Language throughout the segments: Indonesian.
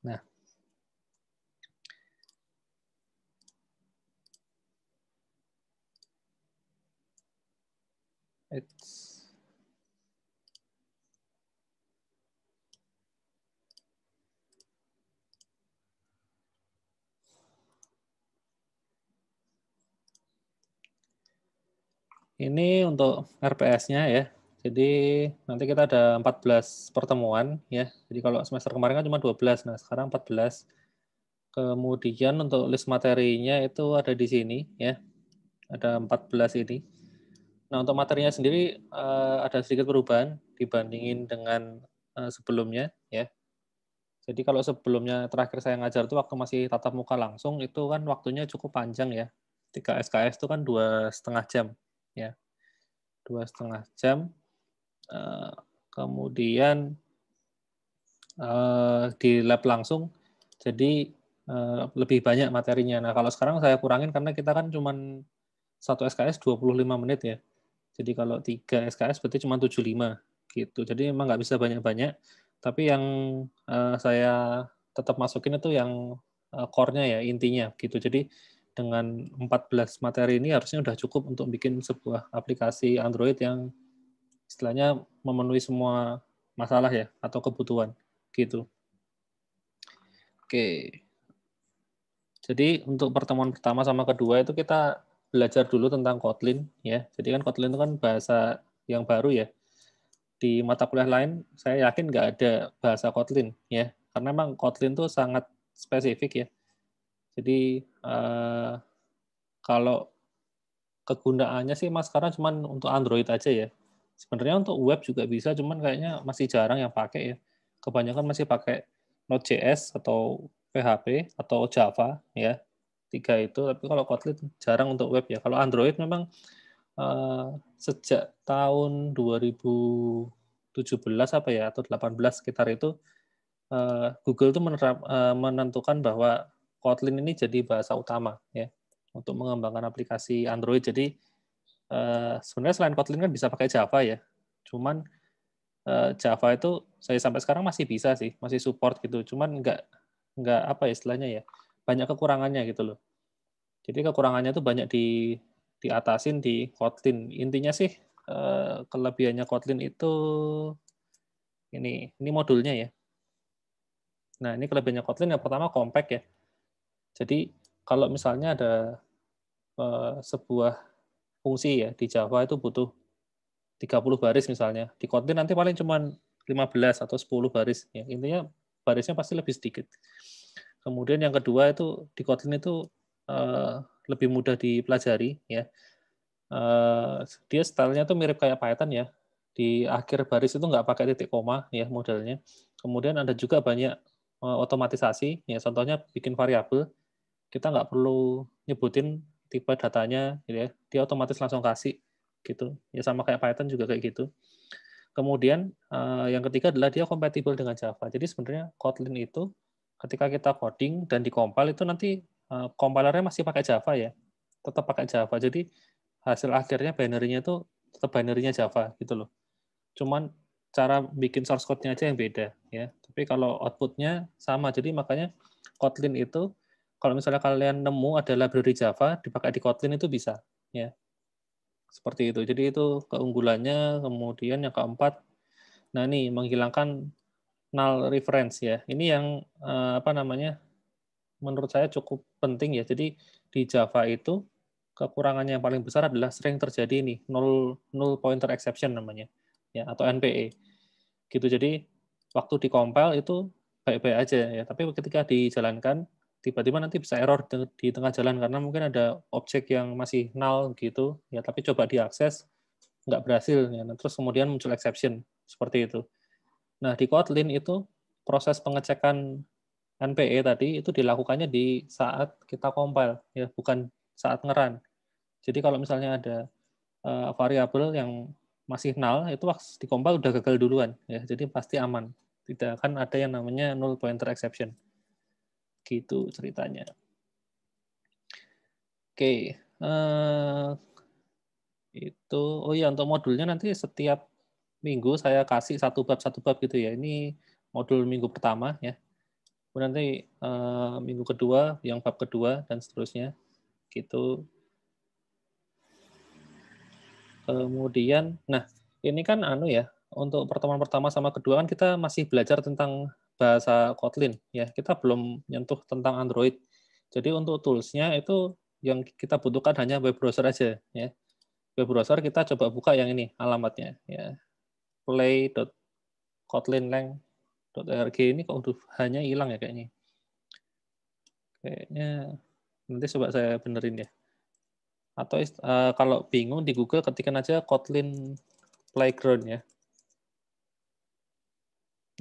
Nah, ini untuk RPS-nya ya. Jadi nanti kita ada 14 pertemuan ya. Jadi kalau semester kemarin kan cuma 12, nah sekarang 14. Kemudian untuk list materinya itu ada di sini ya. Ada 14 ini. Nah, untuk materinya sendiri ada sedikit perubahan dibandingin dengan sebelumnya ya. Jadi kalau sebelumnya terakhir saya ngajar itu waktu masih tatap muka langsung itu kan waktunya cukup panjang ya. 3 SKS itu kan 2,5 jam ya. 2,5 jam. Kemudian di lab langsung jadi lebih banyak materinya. Nah, kalau sekarang saya kurangin karena kita kan cuman 1 SKS 25 menit ya. Jadi kalau 3 SKS berarti cuma 75 gitu. Jadi memang nggak bisa banyak-banyak, tapi yang saya tetap masukin itu yang core-nya ya, intinya gitu. Jadi dengan 14 materi ini harusnya udah cukup untuk bikin sebuah aplikasi Android yang istilahnya memenuhi semua masalah ya atau kebutuhan gitu. Oke. Jadi untuk pertemuan pertama sama kedua itu kita belajar dulu tentang Kotlin ya. Jadi kan Kotlin itu kan bahasa yang baru ya. Di mata kuliah lain saya yakin nggak ada bahasa Kotlin ya. Karena memang Kotlin itu sangat spesifik ya. Jadi kalau kegunaannya sih mas sekarang cuma untuk Android aja ya. Sebenarnya untuk web juga bisa, cuman kayaknya masih jarang yang pakai ya. Kebanyakan masih pakai Node.js atau PHP atau Java ya. 3 itu, tapi kalau Kotlin jarang untuk web ya. Kalau Android memang sejak tahun 2017 apa ya atau 18 sekitar itu Google itu menentukan bahwa Kotlin ini jadi bahasa utama ya untuk mengembangkan aplikasi Android. Jadi sebenarnya selain Kotlin kan bisa pakai Java ya. Cuman Java itu saya sampai sekarang masih bisa sih, masih support gitu. Cuman nggak apa ya istilahnya ya, banyak kekurangannya gitu loh. Jadi kekurangannya tuh banyak diatasin di Kotlin. Intinya sih kelebihannya Kotlin itu ini modulnya ya. Nah, ini kelebihannya Kotlin yang pertama compact ya. Jadi kalau misalnya ada sebuah fungsi ya di Java itu butuh 30 baris misalnya. Di Kotlin nanti paling cuma 15 atau 10 baris ya. Intinya barisnya pasti lebih sedikit. Kemudian yang kedua itu di Kotlin itu lebih mudah dipelajari ya. Dia stylenya tuh mirip kayak Python ya. Di akhir baris itu nggak pakai titik koma ya modelnya. Kemudian ada juga banyak otomatisasi ya. Contohnya bikin variabel, kita nggak perlu nyebutin tipe datanya gitu ya. Dia otomatis langsung kasih gitu. Ya sama kayak Python juga kayak gitu. Kemudian yang ketiga adalah dia kompatibel dengan Java. Jadi sebenarnya Kotlin itu ketika kita coding dan dikompil itu nanti kompilernya masih pakai Java ya. Tetap pakai Java. Jadi hasil akhirnya binary-nya itu tetap binary-nya Java gitu loh. Cuman cara bikin source code-nya aja yang beda ya. Tapi kalau output-nya sama. Jadi makanya Kotlin itu kalau misalnya kalian nemu ada library Java dipakai di Kotlin itu bisa ya. Seperti itu. Jadi itu keunggulannya. Kemudian yang keempat, nah ini menghilangkan null reference ya. Ini yang apa namanya? Menurut saya cukup penting ya. Jadi di Java itu kekurangannya yang paling besar adalah sering terjadi ini null pointer exception namanya ya atau NPE. Gitu. Jadi waktu dikompil itu baik-baik aja ya, tapi ketika dijalankan tiba-tiba nanti bisa error di tengah jalan karena mungkin ada objek yang masih null gitu ya, tapi coba diakses nggak berhasil ya. Nah, terus kemudian muncul exception seperti itu. Nah, di Kotlin itu proses pengecekan NPE tadi itu dilakukannya di saat kita compile ya, bukan saat ngerun. Jadi kalau misalnya ada variabel yang masih null itu pas di compile udah gagal duluan ya. Jadi pasti aman. Tidak akan ada yang namanya null pointer exception. Gitu ceritanya. Oke, itu oh ya untuk modulnya nanti setiap minggu saya kasih satu bab gitu ya. Ini modul minggu pertama ya. Kemudian nanti minggu kedua yang bab kedua dan seterusnya gitu. Kemudian, nah ini kan ya, untuk pertemuan pertama sama kedua kan kita masih belajar tentang bahasa Kotlin ya, kita belum nyentuh tentang Android. Jadi untuk tools-nya itu yang kita butuhkan hanya web browser aja ya. Web browser kita coba buka yang ini alamatnya ya, play.kotlinlang.org. Ini kok udah hanya hilang ya kayaknya. Kayaknya nanti coba saya benerin ya. Atau kalau bingung di Google ketikkan aja Kotlin Playground ya.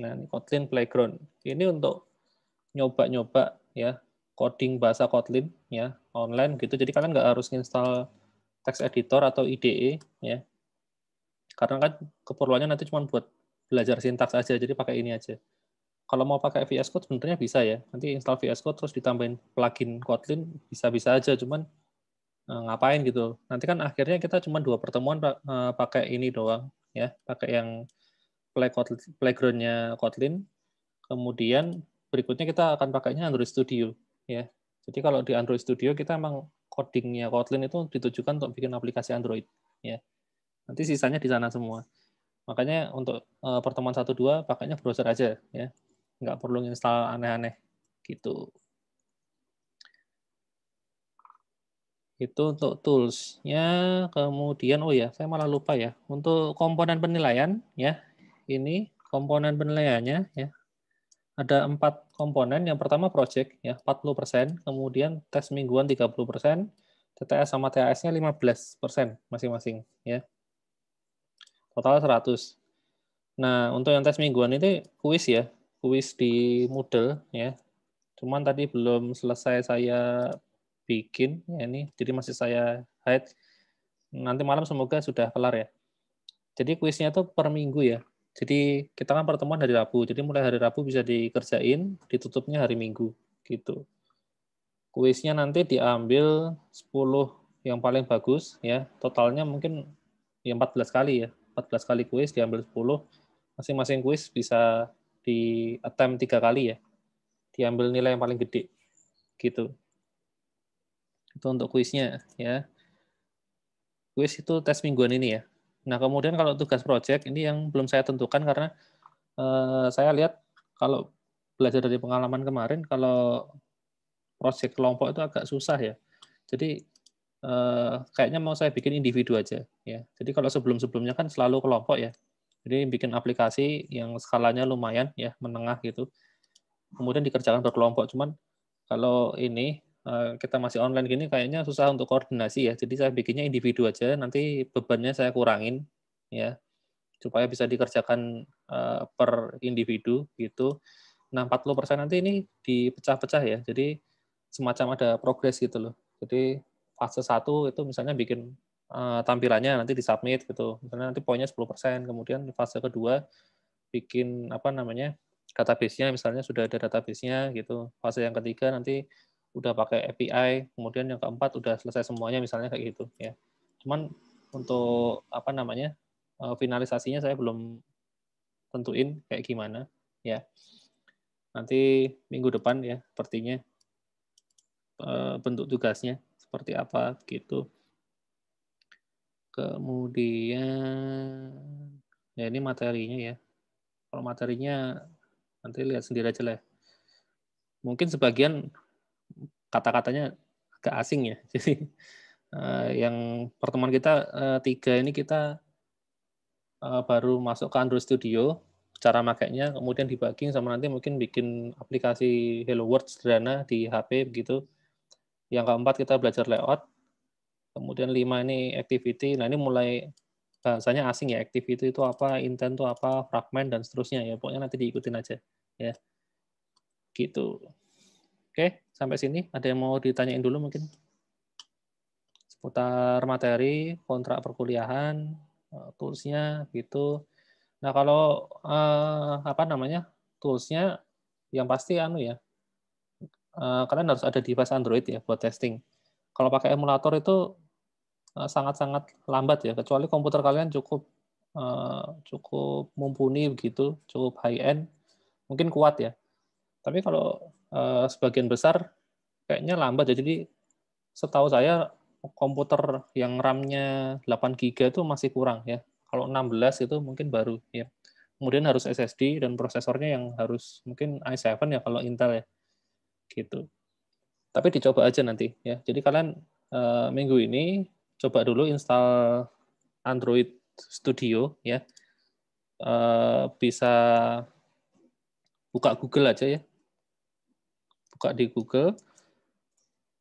Nah, ini Kotlin Playground. Ini untuk nyoba-nyoba ya coding bahasa Kotlin ya online gitu. Jadi kalian nggak harus install text editor atau IDE ya. Karena kan keperluannya nanti cuma buat belajar sintaks aja. Jadi pakai ini aja. Kalau mau pakai VS Code sebenarnya bisa ya. Nanti install VS Code terus ditambahin plugin Kotlin bisa-bisa aja. Cuman ngapain gitu. Nanti kan akhirnya kita cuma 2 pertemuan pakai ini doang ya. Pakai yang playground-nya Kotlin. Kemudian berikutnya kita akan pakainya Android Studio ya. Jadi kalau di Android Studio kita emang codingnya Kotlin itu ditujukan untuk bikin aplikasi Android ya. Nanti sisanya di sana semua. Makanya untuk pertemuan 1-2 pakainya browser aja ya. Nggak perlu install aneh-aneh gitu. Itu untuk tools-nya. Kemudian saya malah lupa ya. Untuk komponen penilaian ya. Ini komponen penilaiannya ya. Ada 4 komponen. Yang pertama project ya 40%, kemudian tes mingguan 30%, TTS sama TAS-nya 15% masing-masing ya. Total 100. Nah, untuk yang tes mingguan ini kuis ya. Kuis di Moodle ya. Cuman tadi belum selesai saya bikin ya ini. Jadi masih saya hide. Nanti malam semoga sudah kelar ya. Jadi kuisnya itu per minggu ya. Jadi kita kan pertemuan hari Rabu. Jadi mulai hari Rabu bisa dikerjain, ditutupnya hari Minggu gitu. Kuisnya nanti diambil 10 yang paling bagus ya. Totalnya mungkin ya 14 kali ya. 14 kali kuis diambil 10. Masing-masing kuis bisa di attempt 3 kali ya. Diambil nilai yang paling gede gitu. Itu untuk kuisnya ya. Kuis itu tes mingguan ini ya. Nah, kemudian kalau tugas project ini yang belum saya tentukan karena saya lihat kalau belajar dari pengalaman kemarin, kalau project kelompok itu agak susah ya. Jadi kayaknya mau saya bikin individu aja ya. Jadi kalau sebelum-sebelumnya kan selalu kelompok ya. Jadi bikin aplikasi yang skalanya lumayan ya, menengah gitu. Kemudian dikerjakan berkelompok. Cuman kalau ini kita masih online gini kayaknya susah untuk koordinasi ya. Jadi saya bikinnya individu aja, nanti bebannya saya kurangin ya supaya bisa dikerjakan per individu gitu. Nah, 40% nanti ini dipecah-pecah ya. Jadi semacam ada progres gitu loh. Jadi fase 1 itu misalnya bikin tampilannya nanti disubmit gitu. Misalnya nanti poinnya 10%, kemudian fase kedua bikin database-nya misalnya sudah ada database-nya gitu. Fase yang ketiga nanti udah pakai API, kemudian yang keempat udah selesai semuanya misalnya kayak gitu ya. Cuman untuk finalisasinya saya belum tentuin kayak gimana ya. Nanti minggu depan ya sepertinya bentuk tugasnya seperti apa gitu. Kemudian ya ini materinya ya. Kalau materinya nanti lihat sendiri aja lah. Mungkin sebagian kata-katanya agak asing ya. Jadi yang pertemuan kita 3 ini kita baru masuk ke Android Studio, cara makainya, kemudian debugging sama nanti mungkin bikin aplikasi Hello World sederhana di HP begitu. Yang keempat kita belajar layout, kemudian 5 ini activity. Nah ini mulai bahasanya asing ya, activity itu apa, intent itu apa, fragment dan seterusnya ya. Pokoknya nanti diikutin aja ya. Gitu. Oke, sampai sini ada yang mau ditanyain dulu mungkin seputar materi, kontrak perkuliahan, tools-nya gitu. Nah, kalau tools-nya yang pasti kalian harus ada device Android ya buat testing. Kalau pakai emulator itu sangat-sangat lambat ya, kecuali komputer kalian cukup mumpuni begitu, cukup high end, mungkin kuat ya. Tapi kalau sebagian besar kayaknya lambat ya. Jadi setahu saya komputer yang RAM-nya 8 GB itu masih kurang ya. Kalau 16 itu mungkin baru ya. Kemudian harus SSD dan prosesornya yang harus mungkin i7 ya kalau Intel ya. Gitu. Tapi dicoba aja nanti ya. Jadi kalian minggu ini coba dulu install Android Studio ya. Bisa buka Google aja ya. Buka di Google.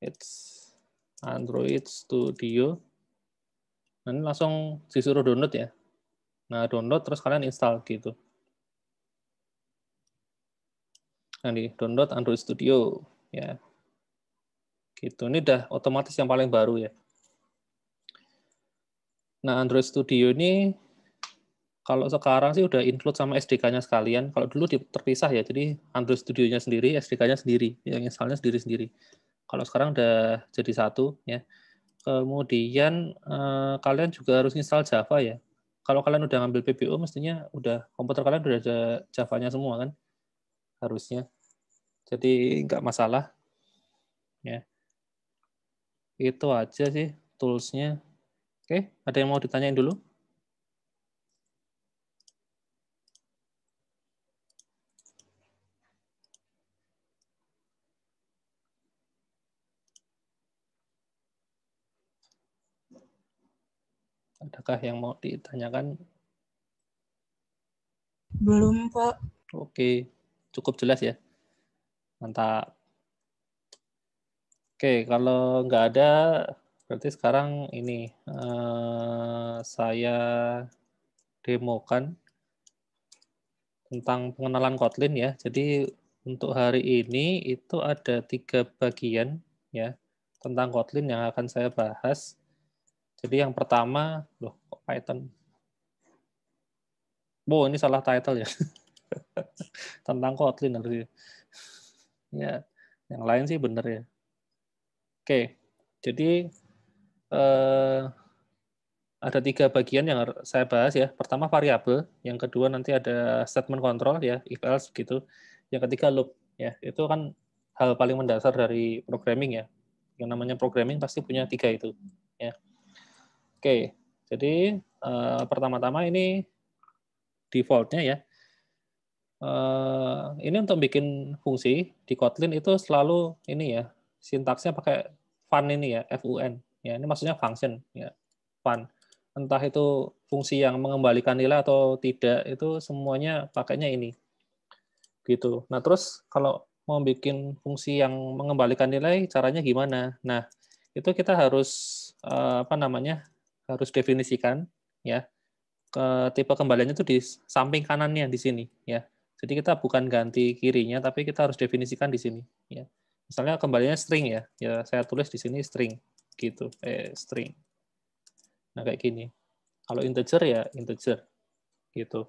It's Android Studio. Nanti langsung disuruh download ya. Nah, download terus kalian install gitu. Nah, di download Android Studio ya. Gitu. Ini udah otomatis yang paling baru ya. Nah, Android Studio ini kalau sekarang sih udah include sama SDK-nya sekalian. Kalau dulu terpisah ya. Jadi Android Studio-nya sendiri, SDK-nya sendiri, yang installnya sendiri-sendiri. Kalau sekarang udah jadi satu ya. Kemudian kalian juga harus install Java ya. Kalau kalian udah ngambil PPO, mestinya udah komputer kalian udah ada Java-nya semua kan, harusnya. Jadi nggak masalah. Ya, itu aja sih tools-nya. Oke, ada yang mau ditanyain dulu? Adakah yang mau ditanyakan? Belum, Pak. Oke, cukup jelas ya. Mantap. Oke, kalau nggak ada, berarti sekarang ini saya demokan tentang pengenalan Kotlin ya. Jadi untuk hari ini itu ada 3 bagian ya tentang Kotlin yang akan saya bahas. Jadi yang pertama, loh kok Python? Oh, ini salah title ya. Tentang Kotlin harusnya. Ya, yang lain sih bener ya. Oke, jadi ada 3 bagian yang saya bahas ya. Pertama variabel, yang kedua nanti ada statement control ya, if else gitu. Yang ketiga loop ya. Itu kan hal paling mendasar dari programming ya. Yang namanya programming pasti punya 3 itu ya. Oke, jadi pertama-tama ini default-nya ya. Ini untuk bikin fungsi di Kotlin itu selalu ini ya, sintaksnya pakai fun ini ya, FUN. Ya, ini maksudnya function ya, fun. Entah itu fungsi yang mengembalikan nilai atau tidak, itu semuanya pakainya ini. Gitu. Nah, terus kalau mau bikin fungsi yang mengembalikan nilai, caranya gimana? Nah, itu kita harus apa namanya? Harus definisikan ya. Tipe kembaliannya itu di samping kanannya di sini ya. Jadi kita bukan ganti kirinya, tapi kita harus definisikan di sini ya. Misalnya kembaliannya string ya. Ya saya tulis di sini string gitu. String. Nah, kayak gini. Kalau integer ya integer gitu.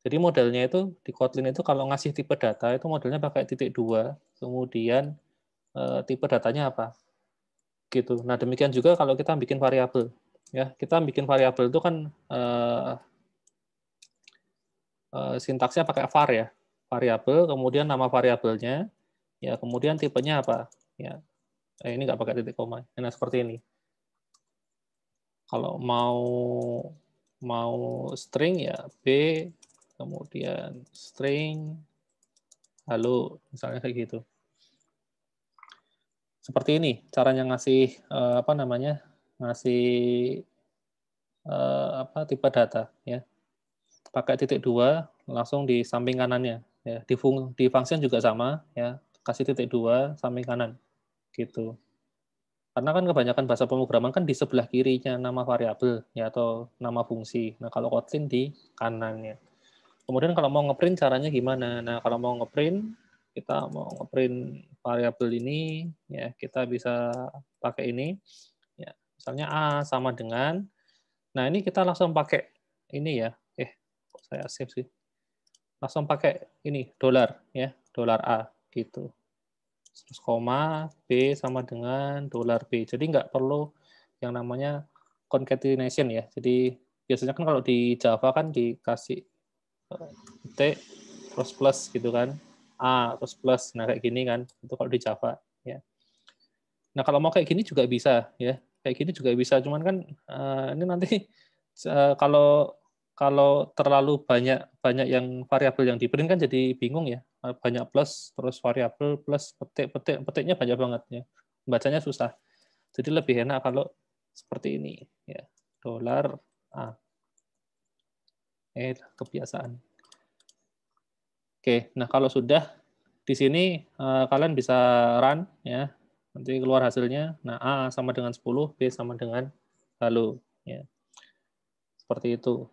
Jadi modelnya itu di Kotlin itu kalau ngasih tipe data itu modelnya pakai titik 2, kemudian tipe datanya apa gitu. Nah, demikian juga kalau kita bikin variabel ya. Kita bikin variabel itu kan sintaksnya pakai var ya. Variabel, kemudian nama variabelnya, ya kemudian tipenya apa ya. Ini nggak pakai titik koma. Nah, seperti ini. Kalau mau string ya b, kemudian string halo, misalnya kayak gitu. Seperti ini caranya ngasih apa namanya? Ngasih apa tipe data ya. Pakai titik 2 langsung di samping kanannya ya. Di function juga sama ya. Kasih titik 2 samping kanan gitu. Karena kan kebanyakan bahasa pemrograman kan di sebelah kirinya nama variabel ya atau nama fungsi. Nah, kalau Kotlin di kanannya. Kemudian kalau mau ngeprint caranya gimana? Nah, kalau mau ngeprint, kita mau ngeprint variabel ini, ya kita bisa pakai ini. Ya, misalnya A sama dengan, nah ini kita langsung pakai ini ya. Kok saya save sih? Langsung pakai ini dolar ya, dolar A gitu. Terus koma B sama dengan dolar B. Jadi nggak perlu yang namanya concatenation ya. Jadi biasanya kan kalau di Java kan dikasih T plus plus gitu kan. A terus plus. Nah, kayak gini kan. Itu kalau di Java ya. Nah, kalau mau kayak gini juga bisa ya. Kayak gini juga bisa, cuman kan ini nanti kalau kalau terlalu banyak banyak yang variabel yang di print kan jadi bingung ya. Banyak plus terus variabel plus petiknya banyak banget ya. Bacanya susah. Jadi lebih enak kalau seperti ini ya. Dolar A. Kebiasaan. Oke, nah kalau sudah di sini kalian bisa run ya. Nanti keluar hasilnya. Nah, A sama dengan 10, B sama dengan halo ya. Seperti itu.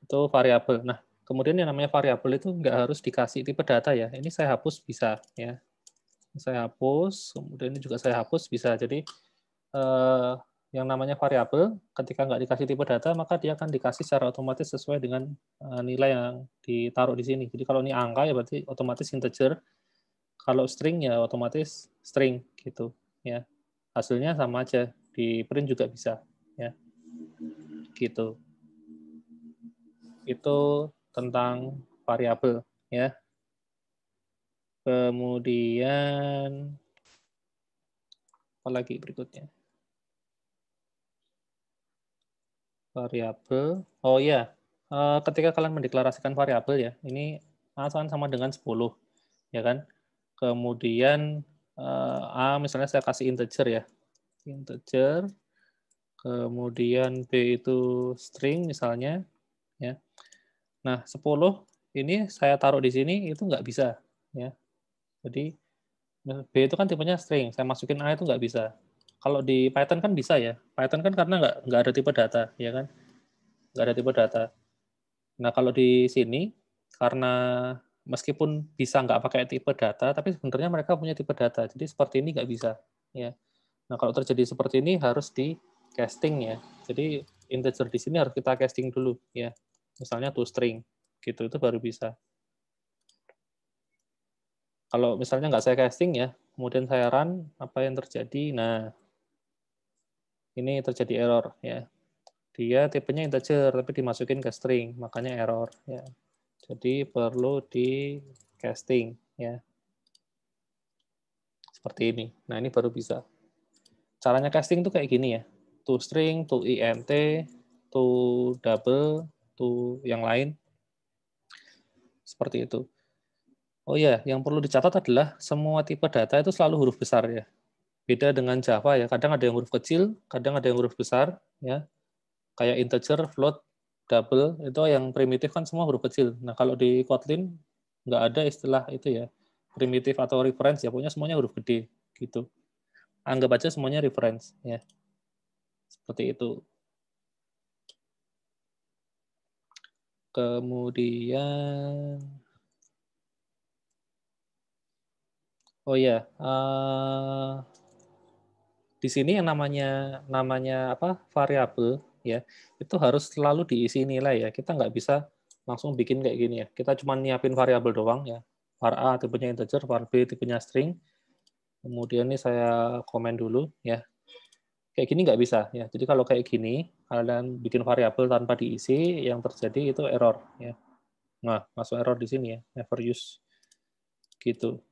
Itu variabel. Nah, kemudian yang namanya variabel itu nggak harus dikasih tipe data ya. Ini saya hapus bisa ya. Saya hapus, kemudian ini juga saya hapus bisa. Jadi yang namanya variabel ketika nggak dikasih tipe data maka dia akan dikasih secara otomatis sesuai dengan nilai yang ditaruh di sini. Jadi kalau ini angka ya berarti otomatis integer. Kalau string ya otomatis string gitu ya. Hasilnya sama aja, di print juga bisa ya. Gitu. Itu tentang variabel ya. Kemudian apa lagi berikutnya? Variabel. Oh iya, ketika kalian mendeklarasikan variabel ya, ini A sama dengan 10, ya kan? Kemudian A misalnya saya kasih integer ya. Integer. Kemudian B itu string misalnya ya. Nah, 10 ini saya taruh di sini itu nggak bisa ya. Jadi B itu kan tipenya string, saya masukin A itu nggak bisa. Kalau di Python kan bisa ya. Python kan karena nggak ada tipe data, ya kan? Nggak ada tipe data. Nah, kalau di sini, karena meskipun bisa nggak pakai tipe data, tapi sebenarnya mereka punya tipe data. Jadi seperti ini nggak bisa. Ya. Nah, kalau terjadi seperti ini harus di casting ya. Jadi integer di sini harus kita casting dulu ya. Misalnya toString, gitu itu baru bisa. Kalau misalnya nggak saya casting ya, kemudian saya run, apa yang terjadi? Nah, ini terjadi error ya. Dia tipenya integer tapi dimasukin ke string, makanya error ya. Jadi perlu di casting ya. Seperti ini. Nah, ini baru bisa. Caranya casting tuh kayak gini ya. ToString, toInt, toDouble, to yang lain. Seperti itu. Oh iya, yang perlu dicatat adalah semua tipe data itu selalu huruf besar ya. Beda dengan Java ya, kadang ada yang huruf kecil, kadang ada yang huruf besar ya. Kayak integer, float, double, itu yang primitif kan semua huruf kecil. Nah, kalau di Kotlin nggak ada istilah itu ya, primitif atau reference ya, pokoknya semuanya huruf gede gitu. Anggap aja semuanya reference ya. Seperti itu. Kemudian oh ya, di sini yang namanya apa variabel ya, itu harus selalu diisi nilai ya. Kita nggak bisa langsung bikin kayak gini ya. Kita cuma nyiapin variabel doang ya. Var A tipenya integer, var B tipenya string. Kemudian ini saya komen dulu ya. Kayak gini nggak bisa ya. Jadi kalau kayak gini, kalian bikin variabel tanpa diisi, yang terjadi itu error ya. Nah, masuk error di sini ya, never use gitu.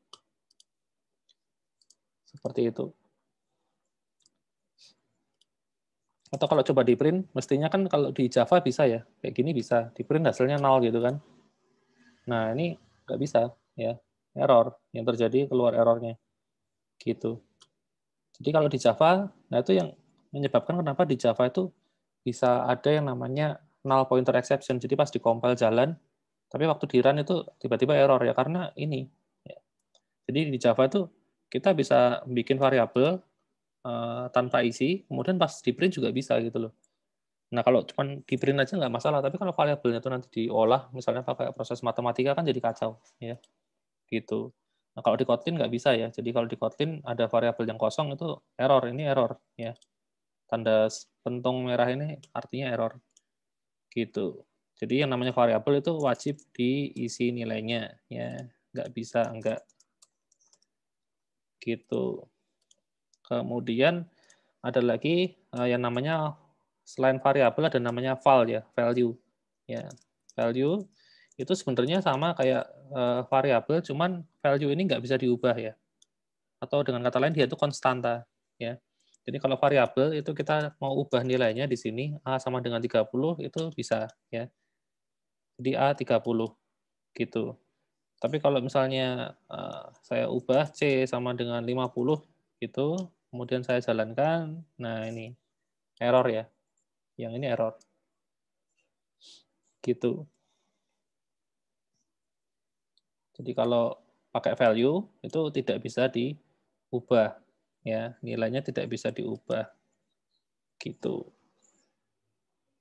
Seperti itu. Atau kalau coba di print, mestinya kan kalau di Java bisa ya, kayak gini bisa. Di print hasilnya 0 gitu kan. Nah, ini nggak bisa ya, error. Yang terjadi keluar errornya gitu. Jadi kalau di Java, nah itu yang menyebabkan kenapa di Java itu bisa ada yang namanya null pointer exception. Jadi pas di compile jalan, tapi waktu di run itu tiba-tiba error ya karena ini. Ya. Jadi di Java itu kita bisa bikin variabel tanpa isi, kemudian pas di print juga bisa gitu loh. Nah kalau cuma di print aja nggak masalah, tapi kalau variabelnya itu nanti diolah, misalnya pakai proses matematika kan jadi kacau, ya gitu. Nah kalau di Kotlin nggak bisa ya. Jadi kalau di Kotlin ada variabel yang kosong itu error, ini error ya. Tanda pentung merah ini artinya error gitu. Jadi yang namanya variabel itu wajib diisi nilainya, ya nggak bisa enggak gitu. Kemudian ada lagi yang namanya selain variabel ada namanya val ya, value. Ya, value itu sebenarnya sama kayak variabel, cuman value ini nggak bisa diubah ya. Atau dengan kata lain dia itu konstanta ya. Jadi kalau variabel itu kita mau ubah nilainya di sini A sama dengan 30 itu bisa ya. Jadi A 30 gitu. Tapi kalau misalnya saya ubah C sama dengan 50 gitu, kemudian saya jalankan, nah ini error ya. Yang ini error. Gitu. Jadi kalau pakai value itu tidak bisa diubah ya, nilainya tidak bisa diubah. Gitu.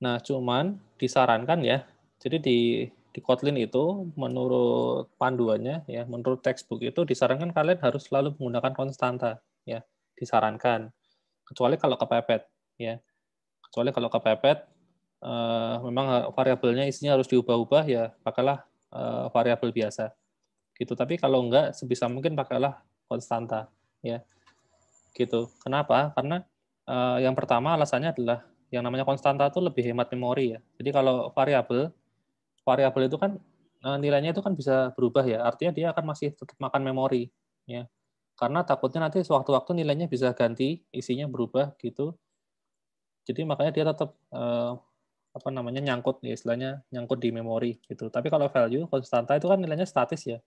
Nah, cuman disarankan ya. Jadi di Kotlin itu menurut panduannya ya, menurut textbook itu disarankan kalian harus selalu menggunakan konstanta ya. Disarankan. Kecuali kalau kepepet ya. Kecuali kalau kepepet memang variabelnya isinya harus diubah-ubah ya, pakailah variabel biasa. Gitu. Tapi kalau enggak sebisa mungkin pakailah konstanta ya. Gitu. Kenapa? Karena yang pertama alasannya adalah yang namanya konstanta itu lebih hemat memori ya. Jadi kalau variabel itu kan nilainya itu kan bisa berubah ya. Artinya dia akan masih tetap makan memori ya. Karena takutnya nanti sewaktu-waktu nilainya bisa ganti, isinya berubah gitu. Jadi makanya dia tetap apa namanya nyangkut ya, istilahnya nyangkut di memori gitu. Tapi kalau value konstanta itu kan nilainya statis ya.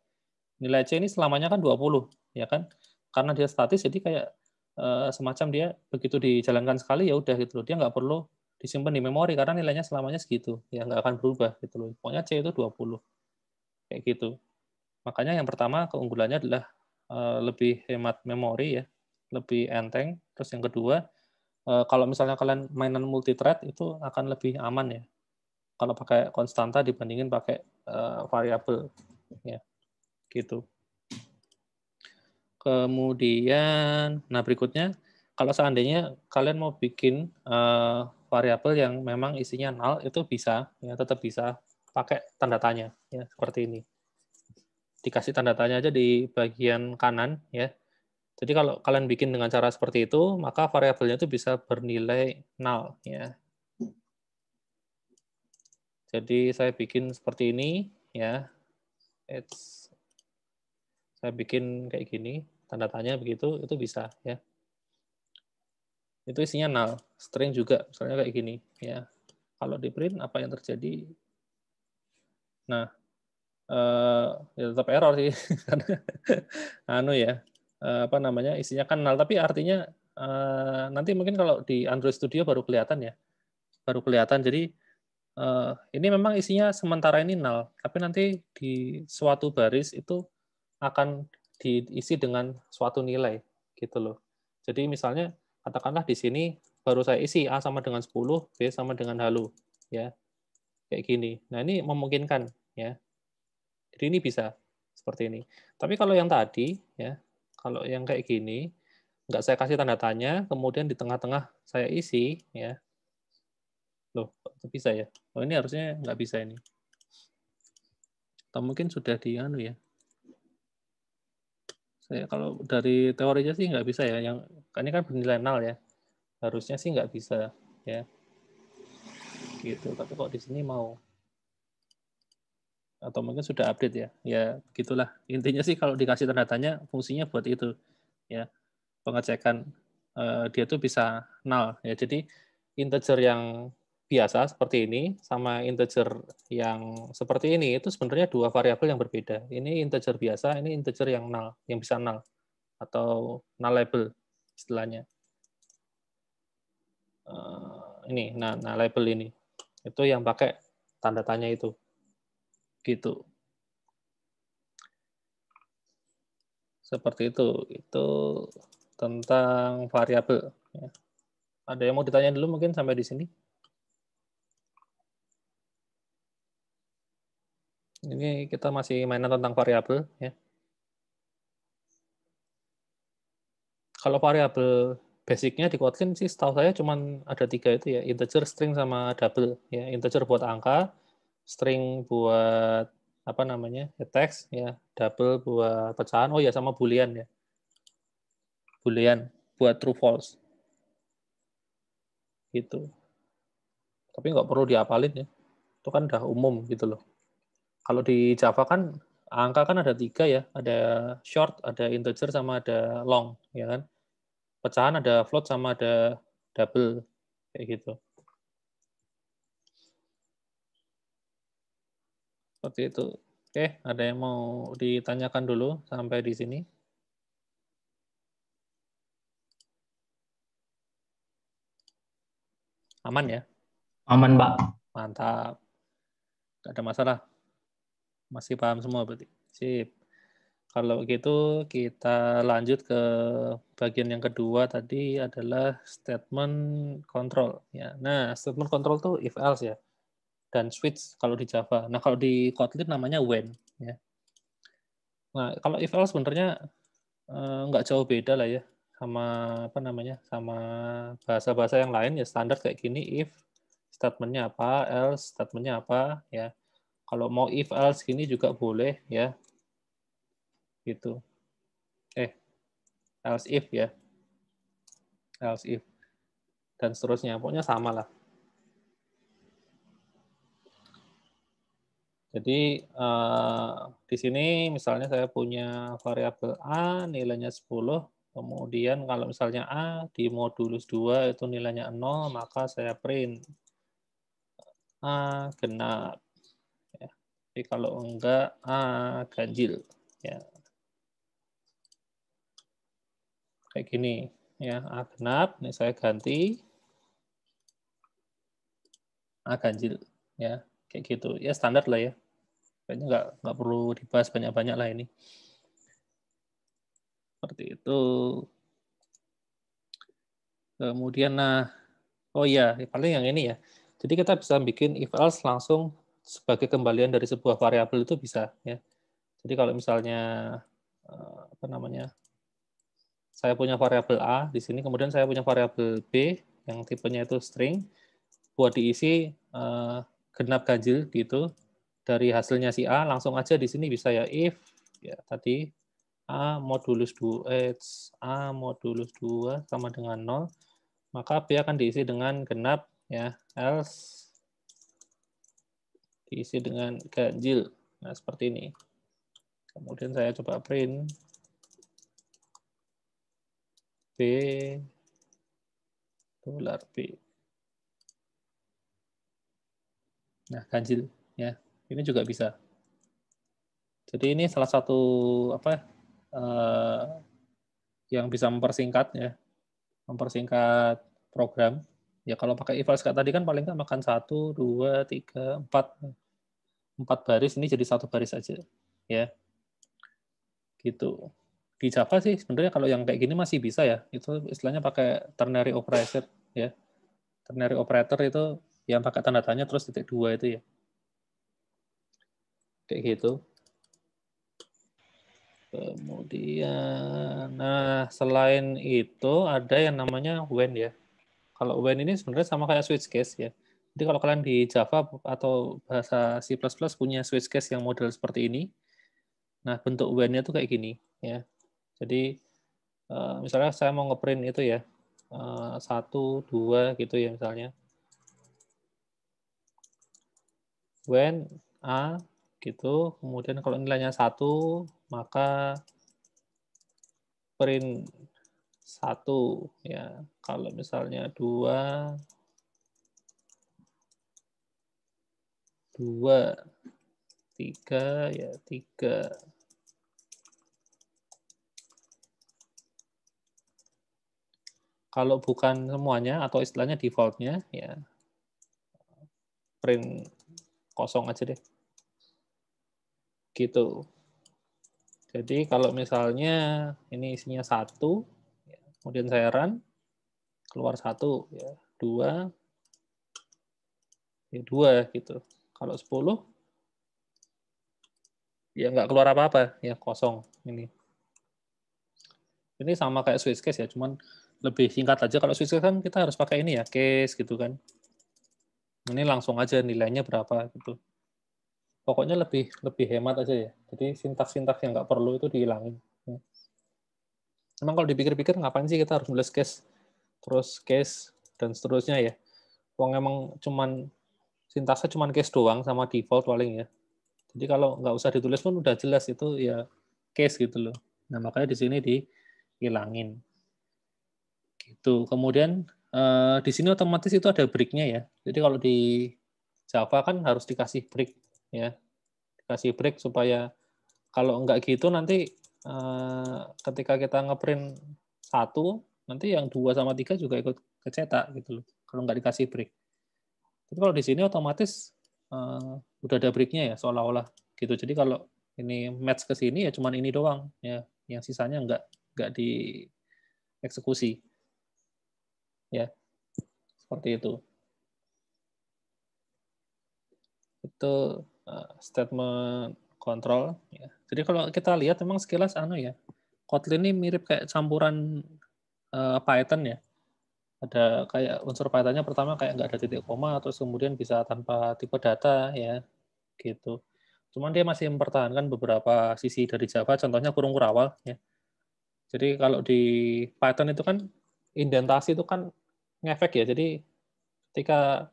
Nilai C ini selamanya kan 20 ya kan. Karena dia statis jadi kayak semacam dia begitu dijalankan sekali ya udah gitu loh. Dia nggak perlu disimpan di memori karena nilainya selamanya segitu. Ya nggak akan berubah gitu loh. Pokoknya C itu 20. Kayak gitu. Makanya yang pertama keunggulannya adalah lebih hemat memori ya, lebih enteng. Terus yang kedua, kalau misalnya kalian mainan multithread itu akan lebih aman ya. Kalau pakai konstanta dibandingin pakai variabel ya, gitu. Kemudian, nah berikutnya, kalau seandainya kalian mau bikin variabel yang memang isinya null, itu bisa, ya tetap bisa pakai tanda tanya, ya seperti ini. Dikasih tanda tanya aja di bagian kanan, ya. Jadi kalau kalian bikin dengan cara seperti itu, maka variabelnya itu bisa bernilai null, ya. Jadi saya bikin seperti ini, ya. Saya bikin kayak gini, tanda tanya begitu, itu bisa, ya. Itu isinya null, string juga, misalnya kayak gini, ya. Kalau di print apa yang terjadi? Nah, ya tetap error sih, karena anu ya, apa namanya, isinya kan null, tapi artinya nanti mungkin kalau di Android Studio baru kelihatan ya, baru kelihatan. Jadi ini memang isinya sementara ini null, tapi nanti di suatu baris itu akan diisi dengan suatu nilai, gitu loh. Jadi misalnya katakanlah di sini baru saya isi A sama dengan 10, B sama dengan halo, ya kayak gini. Nah ini memungkinkan, ya. Jadi ini bisa seperti ini. Tapi kalau yang tadi, ya, kalau yang kayak gini, nggak saya kasih tanda tanya, kemudian di tengah-tengah saya isi, ya. Loh, kok bisa ya? Oh ini harusnya nggak bisa ini. Atau mungkin sudah di anu ya. Saya kalau dari teorinya sih nggak bisa ya. Yang ini kan bernilai nol ya. Harusnya sih nggak bisa, ya. Gitu. Tapi kok di sini mau, atau mungkin sudah update ya. Ya, begitulah. Intinya sih kalau dikasih tanda tanya, fungsinya buat itu, ya. Pengecekan dia tuh bisa null ya. Jadi integer yang biasa seperti ini sama integer yang seperti ini itu sebenarnya dua variabel yang berbeda. Ini integer biasa, ini integer yang null, yang bisa null atau nullable istilahnya. Ini, nah label ini itu yang pakai tanda tanya itu, gitu. Seperti itu tentang variabel. Ya. Ada yang mau ditanya dulu mungkin sampai di sini? Ini kita masih mainan tentang variabel ya. Kalau variabel basicnya di Kotlin sih setahu saya cuma ada 3 itu ya, integer, string, sama double. Ya, integer buat angka, string buat apa namanya, ya, teks, ya, double buat pecahan, oh ya sama boolean ya, boolean buat true false gitu. Tapi nggak perlu diapalin ya, itu kan udah umum gitu loh. Kalau di Java kan angka kan ada 3 ya, ada short, ada integer, sama ada long, ya kan? Pecahan ada float sama ada double, kayak gitu. Seperti itu. Oke, ada yang mau ditanyakan dulu sampai di sini? Aman ya? Aman, Pak. Mantap. Nggak ada masalah. Masih paham semua berarti. Sip. Kalau gitu kita lanjut ke bagian yang kedua tadi adalah statement control. Ya. Nah, statement control tuh if else ya, dan switch kalau di Java. Nah, kalau di Kotlin namanya when. Ya. Nah, kalau if else sebenarnya nggak jauh beda lah ya sama apa namanya, sama bahasa-bahasa yang lain ya, standar kayak gini. If statementnya apa, else statementnya apa, ya. Kalau mau if else gini juga boleh ya, gitu. Else if ya, else if dan seterusnya, pokoknya sama lah. Jadi di sini misalnya saya punya variabel A nilainya 10, kemudian kalau misalnya A di modulus 2 itu nilainya 0, maka saya print A genap. Ya. Jadi kalau enggak A ganjil. Ya. Kayak gini. Ya, A genap, ini saya ganti A ganjil. Ya, kayak gitu. Ya standar lah ya. Kayaknya nggak perlu dibahas banyak-banyak lah ini. Seperti itu. Kemudian, oh iya, paling yang ini ya. Jadi kita bisa bikin if else langsung sebagai kembalian dari sebuah variabel itu bisa ya. Jadi kalau misalnya apa namanya, saya punya variabel A di sini, kemudian saya punya variabel B yang tipenya itu string, buat diisi genap ganjil gitu dari hasilnya si A, langsung aja di sini bisa ya if ya tadi A modulus 2 A modulus 2 sama dengan 0, maka B akan diisi dengan genap ya, else diisi dengan ganjil. Nah, seperti ini. Kemudian saya coba print B $B. Nah, ganjil ya. Ini juga bisa. Jadi ini salah satu apa yang bisa mempersingkat ya, mempersingkat program. Ya kalau pakai if else kayak tadi kan paling nggak makan 1, 2, 3, 4 baris, ini jadi 1 baris aja ya, gitu. Di Java sih sebenarnya kalau yang kayak gini masih bisa ya, itu istilahnya pakai ternary operator ya. Ternary operator itu yang pakai tanda tanya terus titik 2 itu ya, kayak gitu. Kemudian, nah selain itu ada yang namanya when ya. Kalau when ini sebenarnya sama kayak switch case ya. Jadi kalau kalian di Java atau bahasa C++ punya switch case yang model seperti ini, nah bentuk when-nya tuh kayak gini ya. Jadi misalnya saya mau ngeprint itu ya, 1, 2 gitu ya misalnya. When A gitu, kemudian kalau nilainya 1, maka print 1 ya. Kalau misalnya 2, 3 ya 3. Kalau bukan semuanya atau istilahnya defaultnya ya print kosong aja deh. Gitu. Jadi kalau misalnya ini isinya 1, kemudian saya run, keluar 1, ya 2, ya 2 gitu. Kalau 10, ya nggak keluar apa-apa, ya kosong ini. Ini sama kayak switch case ya, cuman lebih singkat aja. Kalau switch case kan kita harus pakai ini ya, case gitu kan. Ini langsung aja nilainya berapa gitu. Pokoknya lebih hemat aja ya. Jadi sintaks-sintaks yang nggak perlu itu dihilangin. Emang kalau dipikir-pikir ngapain sih kita harus nulis case, terus case, dan seterusnya ya. Wong emang cuman sintaksnya cuman case doang sama default paling ya. Jadi kalau nggak usah ditulis pun udah jelas itu ya case gitu loh. Nah, makanya di sini dihilangin. Gitu. Kemudian di sini otomatis itu ada break-nya ya. Jadi kalau di Java kan harus dikasih break ya. Dikasih break supaya kalau nggak gitu nanti ketika kita ngeprint 1, nanti yang 2 sama 3 juga ikut kecetak gitu loh. Kalau nggak dikasih break. Tapi kalau di sini otomatis udah ada break-nya ya seolah-olah gitu. Jadi kalau ini match ke sini ya cuman ini doang ya. Yang sisanya nggak dieksekusi. Ya, seperti itu. Itu statement control ya. Jadi kalau kita lihat memang sekilas ya. Kotlin ini mirip kayak campuran Python ya. Ada kayak unsur Python-nya pertama kayak nggak ada titik koma, terus kemudian bisa tanpa tipe data ya, gitu. Cuman dia masih mempertahankan beberapa sisi dari Java, contohnya kurung kurawal ya. Jadi kalau di Python itu kan indentasi itu kan ngefek ya. Jadi ketika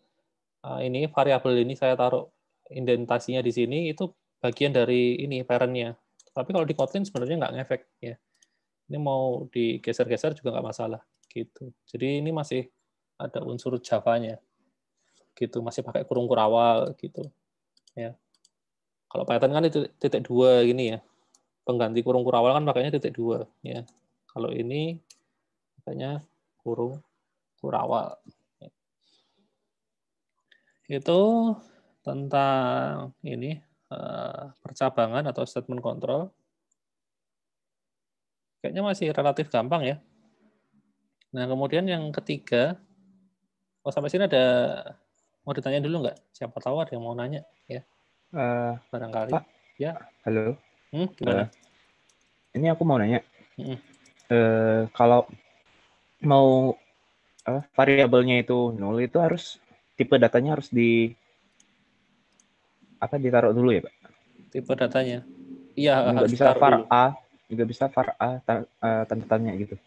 ini variabel ini saya taruh indentasinya di sini itu bagian dari ini parent-nya. Tapi kalau di Kotlin sebenarnya nggak ngefek ya. Ini mau digeser-geser juga nggak masalah gitu. Jadi ini masih ada unsur Java-nya gitu, masih pakai kurung kurawal gitu ya. Kalau Python kan itu titik 2 gini ya. Pengganti kurung kurawal kan makanya titik 2 ya. Kalau ini makanya kurung kurawal. Itu tentang ini percabangan atau statement control. Kayaknya masih relatif gampang ya. Nah, kemudian yang ketiga, sampai sini ada mau ditanya dulu nggak? Siapa tahu ada yang mau nanya ya, barangkali. Pak, Ya, halo. gimana? Ini aku mau nanya. Hmm. Kalau mau variabelnya itu nol, itu harus tipe datanya harus ditaruh dulu ya, Pak? Tipe datanya. Iya, Nggak harus bisa ditaruh dulu. var A, nggak bisa var A tanda tanya gitu.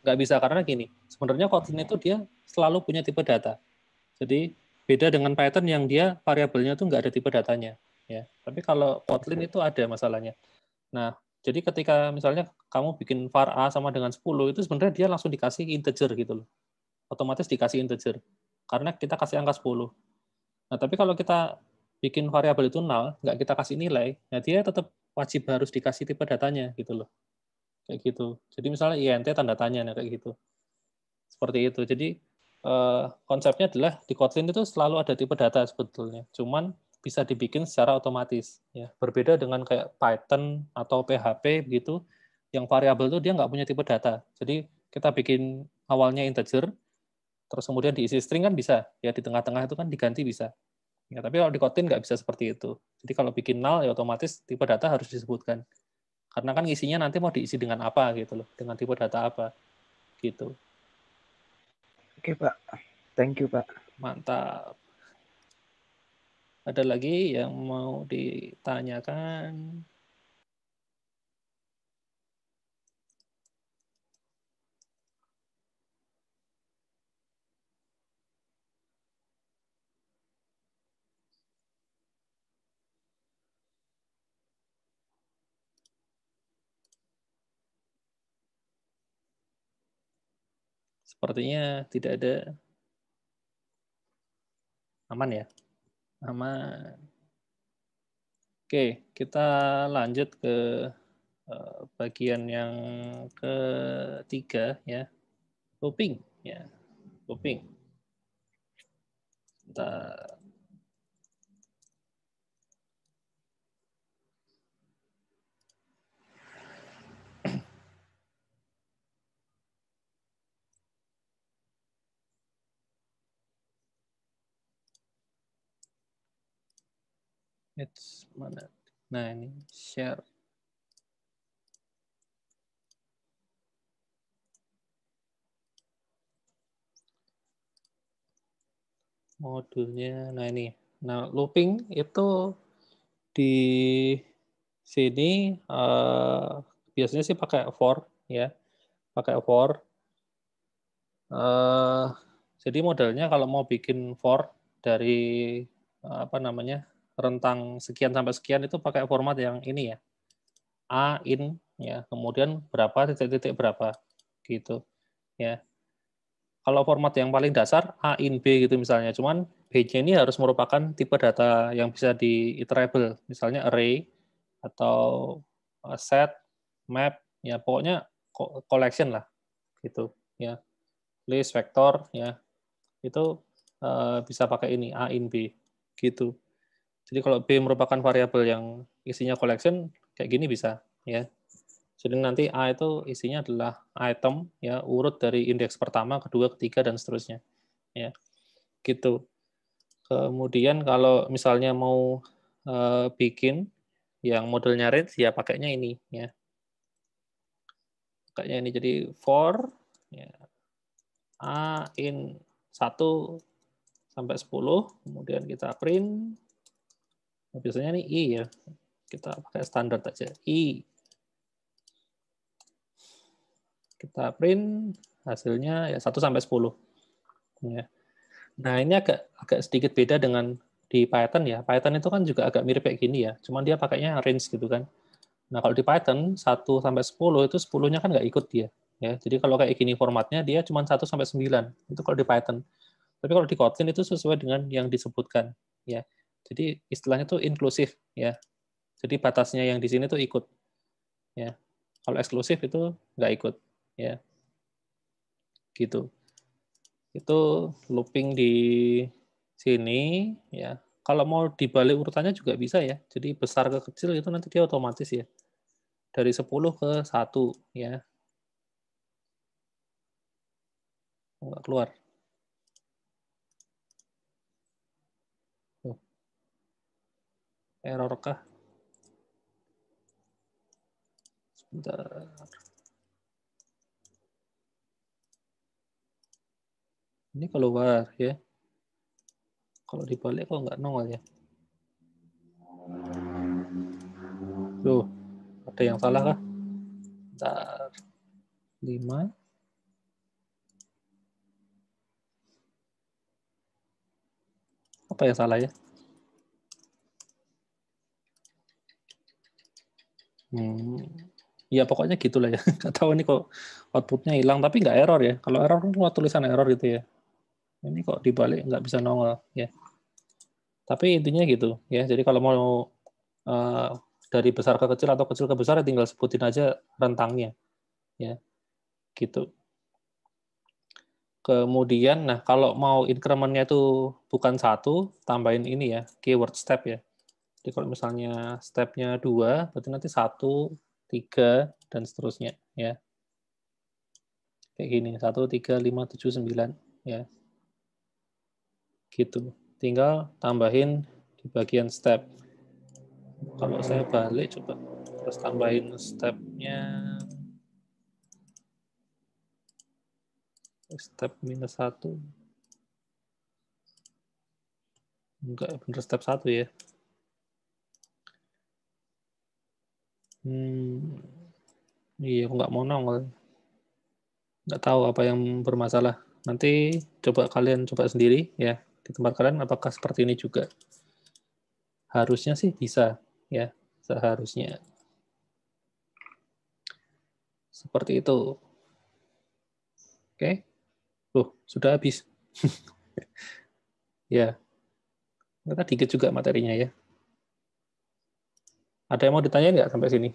Nggak bisa karena gini, sebenarnya Kotlin itu dia selalu punya tipe data. Jadi beda dengan Python yang dia variabelnya itu nggak ada tipe datanya. Ya. Tapi kalau Kotlin itu ada masalahnya. Nah, jadi ketika misalnya kamu bikin var A sama dengan 10, itu sebenarnya dia langsung dikasih integer gitu loh. Otomatis dikasih integer. Karena kita kasih angka 10. Nah, tapi kalau kita bikin variabel itu null, nggak kita kasih nilai, nah dia tetap wajib harus dikasih tipe datanya gitu loh. Kayak gitu. Jadi misalnya int tanda tanya, nah kayak gitu. Seperti itu. Jadi konsepnya adalah di Kotlin itu selalu ada tipe data sebetulnya. Cuman bisa dibikin secara otomatis. Ya. Berbeda dengan kayak Python atau PHP begitu, yang variabel itu dia nggak punya tipe data. Jadi kita bikin awalnya integer, terus kemudian diisi string kan bisa. Ya di tengah-tengah itu kan diganti bisa. Ya, tapi kalau di Kotlin nggak bisa seperti itu. Jadi kalau bikin null ya otomatis tipe data harus disebutkan. Karena kan isinya nanti mau diisi dengan apa gitu loh, dengan tipe data apa gitu. Oke, Pak. Thank you, Pak. Mantap. Ada lagi yang mau ditanyakan? Sepertinya tidak ada. Aman ya? Aman. Oke, kita lanjut ke bagian yang ketiga ya. Looping ya. Looping. Bentar. It's mana? Nah, ini share. Modulnya. Nah, ini. Nah, looping itu di sini biasanya sih pakai for ya. Pakai for. Jadi modelnya kalau mau bikin for dari apa namanya rentang sekian sampai sekian itu pakai format yang ini ya, A in ya, kemudian berapa titik-titik berapa gitu ya. Kalau format yang paling dasar A in B gitu misalnya, cuman B-nya ini harus merupakan tipe data yang bisa di-iterable, misalnya array atau set, map, ya pokoknya collection lah gitu ya. List, vektor ya. Itu bisa pakai ini A in B gitu. Jadi kalau B merupakan variabel yang isinya collection kayak gini bisa ya. Jadi nanti A itu isinya adalah item ya, urut dari indeks pertama, kedua, ketiga dan seterusnya. Ya. Gitu. Kemudian kalau misalnya mau bikin yang modelnya range ya pakainya ini ya. Pakainya ini jadi for ya, A in 1 sampai 10, kemudian kita print. Biasanya nih I ya. Kita pakai standar aja. I. Kita print hasilnya ya 1 sampai 10. Ya. Nah, ini agak sedikit beda dengan di Python ya. Python itu kan juga agak mirip kayak gini ya. Cuman dia pakainya range gitu kan. Nah, kalau di Python 1 sampai 10 itu 10-nya kan nggak ikut dia. Ya, jadi kalau kayak gini formatnya dia cuma 1 sampai 9. Itu kalau di Python. Tapi kalau di Kotlin itu sesuai dengan yang disebutkan ya. Jadi istilahnya itu inklusif ya. Jadi batasnya yang di sini tuh ikut ya. Kalau eksklusif itu nggak ikut ya. Gitu. Itu looping di sini ya. Kalau mau dibalik urutannya juga bisa ya. Jadi besar ke kecil itu nanti dia otomatis ya. Dari 10 ke 1 ya. Nggak keluar. Error kah? Sebentar. Ini keluar ya. Kalau dibalik kok nggak nongol ya. Tuh, ada yang salah kah? Bentar. 5. Apa yang salah ya? Ya pokoknya gitulah ya. Nggak tahu ini kok outputnya hilang, tapi nggak error ya. Kalau error kan cuma tulisan error gitu ya. Ini kok dibalik nggak bisa nongol ya. Tapi intinya gitu ya. Jadi kalau mau dari besar ke kecil atau kecil ke besar, ya tinggal sebutin aja rentangnya ya. Gitu. Kemudian, nah kalau mau increment-nya itu bukan 1, tambahin ini ya, keyword step ya. Jadi kalau misalnya step-nya 2, berarti nanti 1, 3, dan seterusnya ya. Kayak gini, 1, 3, 5, 7, 9 ya. Gitu. Tinggal tambahin di bagian step. Kalau saya balik coba, terus tambahin step-nya step -1. Enggak, bener step 1 ya. Iya, aku nggak mau nongol. Nggak tahu apa yang bermasalah. Nanti coba kalian coba sendiri ya. Di tempat kalian apakah seperti ini juga? Harusnya sih bisa ya, seharusnya. Seperti itu. Oke. Loh, sudah habis. Ya. Ternyata dikit juga materinya ya. Ada yang mau ditanyain nggak sampai sini?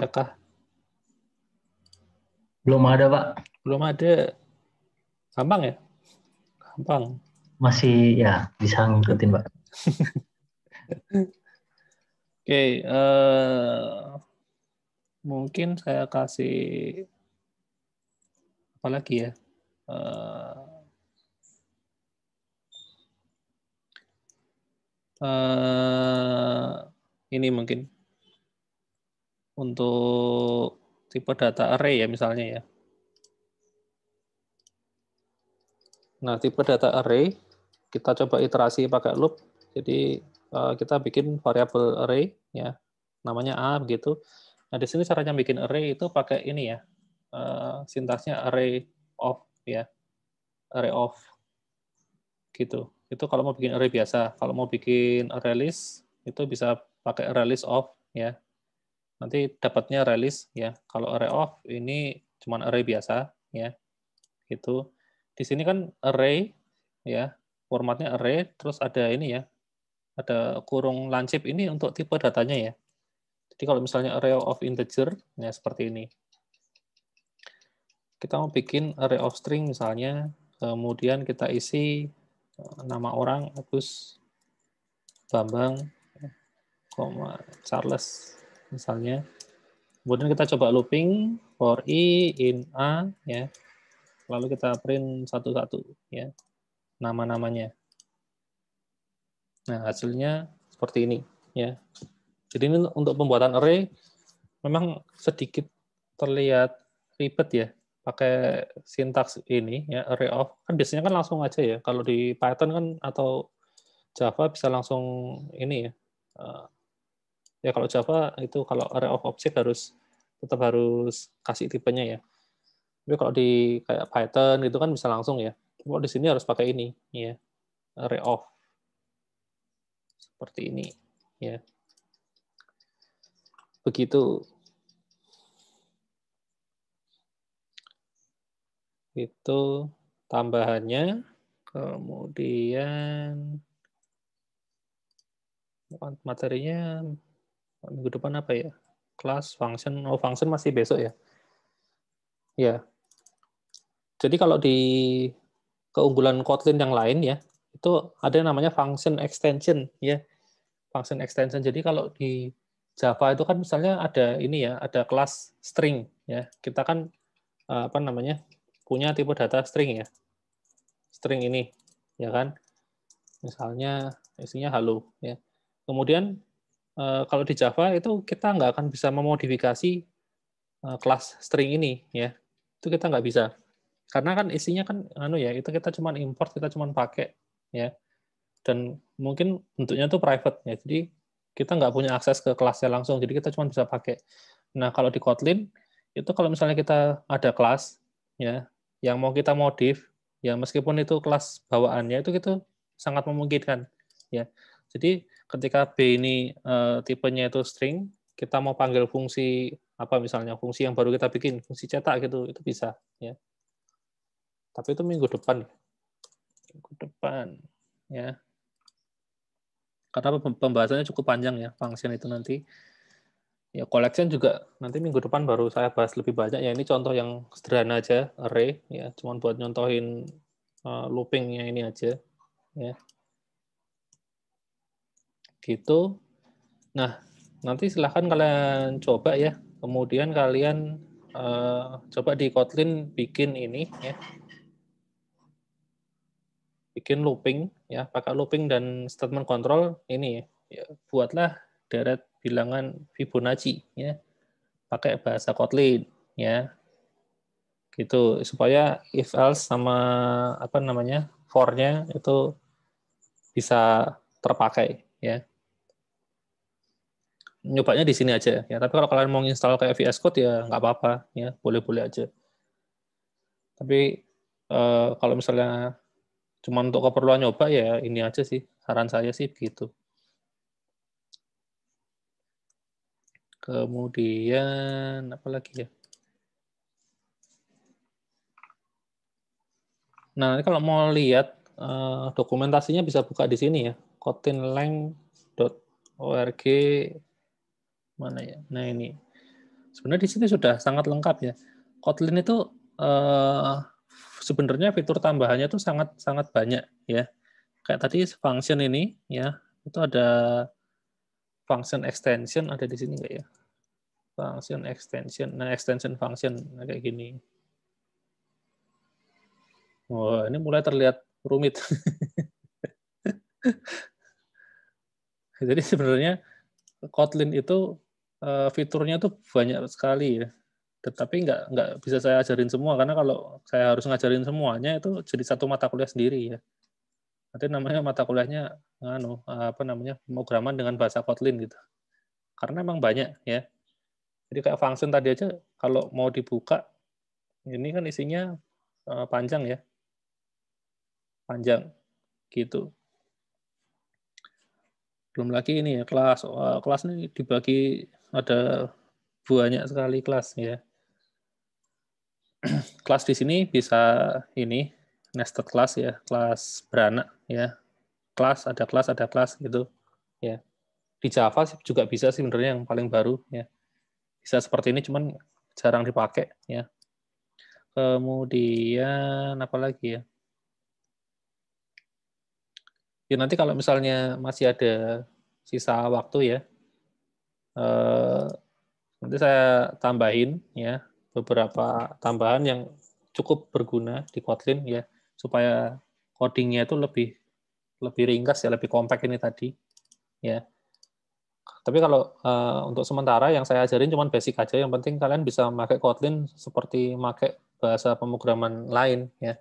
Adakah? Belum ada, Pak. Belum ada. Gampang ya? Gampang. Masih ya bisa ngikutin, Pak. Oke, mungkin saya kasih apa lagi ya? Ini mungkin untuk tipe data array ya misalnya ya. Nah, tipe data array kita coba iterasi pakai loop. Jadi kita bikin variabel array ya, namanya A begitu. Nah, di sini caranya bikin array itu pakai ini ya, sintaksnya array of ya, array of gitu. Itu kalau mau bikin array biasa. Kalau mau bikin array list itu bisa pakai array list of ya. Nanti dapatnya array list ya. Kalau array of ini cuma array biasa ya. Gitu. Di sini kan array ya, formatnya array, terus ada ini ya, ada kurung lancip ini untuk tipe datanya ya. Jadi kalau misalnya array of integer, ya seperti ini. Kita mau bikin array of string misalnya, kemudian kita isi nama orang, Agus, Bambang, Charles misalnya. Kemudian kita coba looping for i in a ya. Lalu kita print satu-satu ya nama-namanya. Nah, hasilnya seperti ini ya. Jadi ini untuk pembuatan array memang sedikit terlihat ribet ya, pakai sintaks ini ya, array of. Kan biasanya kan langsung aja ya. Kalau di Python kan atau Java bisa langsung ini ya. Ya kalau Java itu kalau array of object tetap harus kasih tipenya ya. Tapi kalau di kayak Python gitu kan bisa langsung ya. Kalau di sini harus pakai ini ya, array of. Seperti ini ya. Begitu. Itu tambahannya. Kemudian materinya minggu depan apa ya? Kelas, function. Oh, function masih besok ya. Ya. Jadi kalau di keunggulan Kotlin yang lain ya, itu ada yang namanya function extension ya. Function extension. Jadi kalau di Java itu kan misalnya ada ini ya, ada kelas string ya. Kita kan apa namanya? Punya tipe data string ya. String ini ya kan. Misalnya isinya halo ya. Kemudian kalau di Java itu kita nggak akan bisa memodifikasi kelas string ini ya. Itu kita nggak bisa. Karena kan isinya kan ya, itu kita cuma import, kita cuma pakai ya. Dan mungkin bentuknya itu private ya. Jadi kita nggak punya akses ke kelasnya langsung. Jadi kita cuma bisa pakai. Nah, kalau di Kotlin itu kalau misalnya kita ada kelas ya yang mau kita modif ya, meskipun itu kelas bawaannya itu sangat memungkinkan ya. Jadi ketika B ini tipenya itu string, kita mau panggil fungsi apa misalnya, fungsi yang baru kita bikin, fungsi cetak gitu, itu bisa ya. Tapi itu minggu depan ya. Karena pembahasannya cukup panjang ya, function itu nanti. Ya, collection juga nanti minggu depan baru saya bahas lebih banyak ya. Ini contoh yang sederhana aja, array ya, cuman buat nyontohin loopingnya ini aja ya. Gitu. Nah, nanti silahkan kalian coba ya. Kemudian kalian coba di Kotlin bikin ini ya. Bikin looping ya, pakai looping dan statement control ini ya. Buatlah deret bilangan Fibonacci ya. Pakai bahasa Kotlin ya. Gitu supaya if else sama apa namanya for-nya itu bisa terpakai ya. Nyobanya di sini aja ya. Tapi kalau kalian mau install kayak VS Code ya nggak apa-apa ya, boleh-boleh aja. Tapi kalau misalnya cuma untuk keperluan nyoba ya ini aja sih, saran saya sih begitu. Kemudian apa lagi ya? Nah, ini kalau mau lihat dokumentasinya bisa buka di sini ya, kotlinlang.org mana ya? Nah ini. Sebenarnya di sini sudah sangat lengkap ya. Kotlin itu sebenarnya fitur tambahannya itu sangat sangat banyak ya. Kayak tadi function ini ya, itu ada function extension ada di sini nggak ya? Function extension, nah extension function nah, kayak gini. Wah, ini mulai terlihat rumit. Jadi sebenarnya Kotlin itu fiturnya tuh banyak sekali ya. Tetapi nggak bisa saya ajarin semua karena kalau saya harus ngajarin semuanya itu jadi satu mata kuliah sendiri ya. Nanti namanya mata kuliahnya apa namanya pemrograman dengan bahasa Kotlin gitu. Karena memang banyak ya. Jadi kayak function tadi aja, kalau mau dibuka, ini kan isinya panjang ya, panjang gitu. Belum lagi ini ya kelas, kelas ini dibagi ada banyak sekali kelas ya. Kelas di sini bisa ini nested class ya, kelas beranak ya. Kelas ada kelas gitu ya. Di Java juga bisa sih sebenarnya yang paling baru ya. Bisa seperti ini cuman jarang dipakai ya. Kemudian apa lagi ya? Ya nanti kalau misalnya masih ada sisa waktu ya, nanti saya tambahin ya beberapa tambahan yang cukup berguna di Kotlin ya, supaya codingnya itu lebih ringkas ya, lebih kompak ini tadi ya. Tapi kalau untuk sementara yang saya ajarin cuma basic aja, yang penting kalian bisa memakai Kotlin seperti memakai bahasa pemrograman lain ya.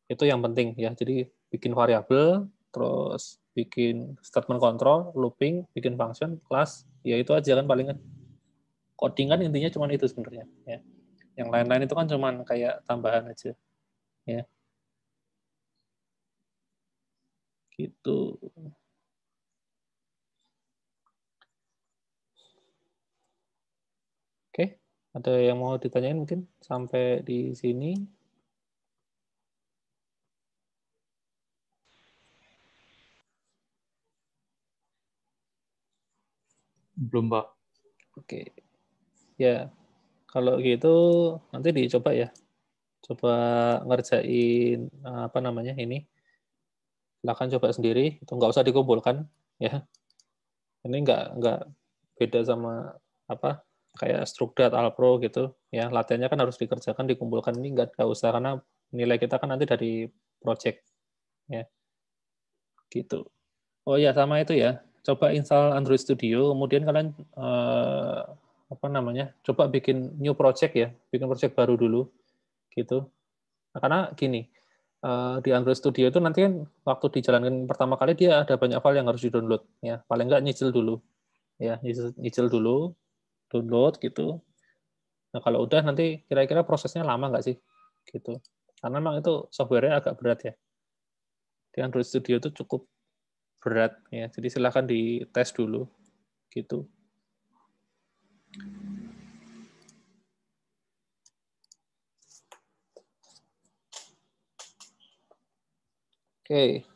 Itu yang penting ya. Jadi bikin variabel, terus bikin statement control, looping, bikin function, class, ya itu aja kan palingan. Coding kan intinya cuma itu sebenarnya ya. Yang lain-lain itu kan cuma kayak tambahan aja ya. Gitu. Oke, ada yang mau ditanyain mungkin sampai di sini? Belum, Pak. Oke. Ya, kalau gitu nanti dicoba ya. Coba ngerjain apa namanya ini. Silakan coba sendiri, itu nggak usah dikumpulkan ya. Ini nggak beda sama apa kayak Strucdat, Alpro gitu ya. Latihannya kan harus dikerjakan, dikumpulkan, ini nggak usah karena nilai kita kan nanti dari project ya. Gitu. Oh ya, sama itu ya. Coba install Android Studio, kemudian kalian apa namanya? Coba bikin new project ya, bikin project baru dulu gitu. Nah, karena gini, di Android Studio itu nanti kan waktu dijalankan pertama kali dia ada banyak file yang harus di-download ya. Paling nggak nyicil dulu. Ya, nyicil dulu, download gitu. Nah, kalau udah nanti kira-kira prosesnya lama nggak sih? Gitu. Karena memang itu software-nya agak berat ya. Di Android Studio itu cukup berat ya. Jadi silahkan dites dulu gitu. Oke.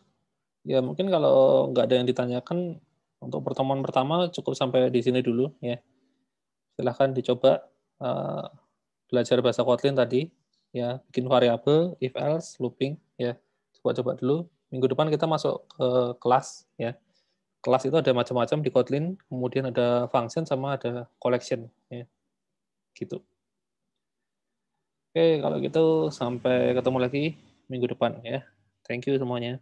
Ya mungkin kalau nggak ada yang ditanyakan untuk pertemuan pertama cukup sampai di sini dulu ya. Silahkan dicoba belajar bahasa Kotlin tadi ya, bikin variabel, if else, looping ya. Coba-coba dulu. Minggu depan kita masuk ke kelas ya. Kelas itu ada macam-macam di Kotlin, kemudian ada function sama ada collection ya. Gitu. Oke, kalau gitu sampai ketemu lagi minggu depan ya. Thank you semuanya.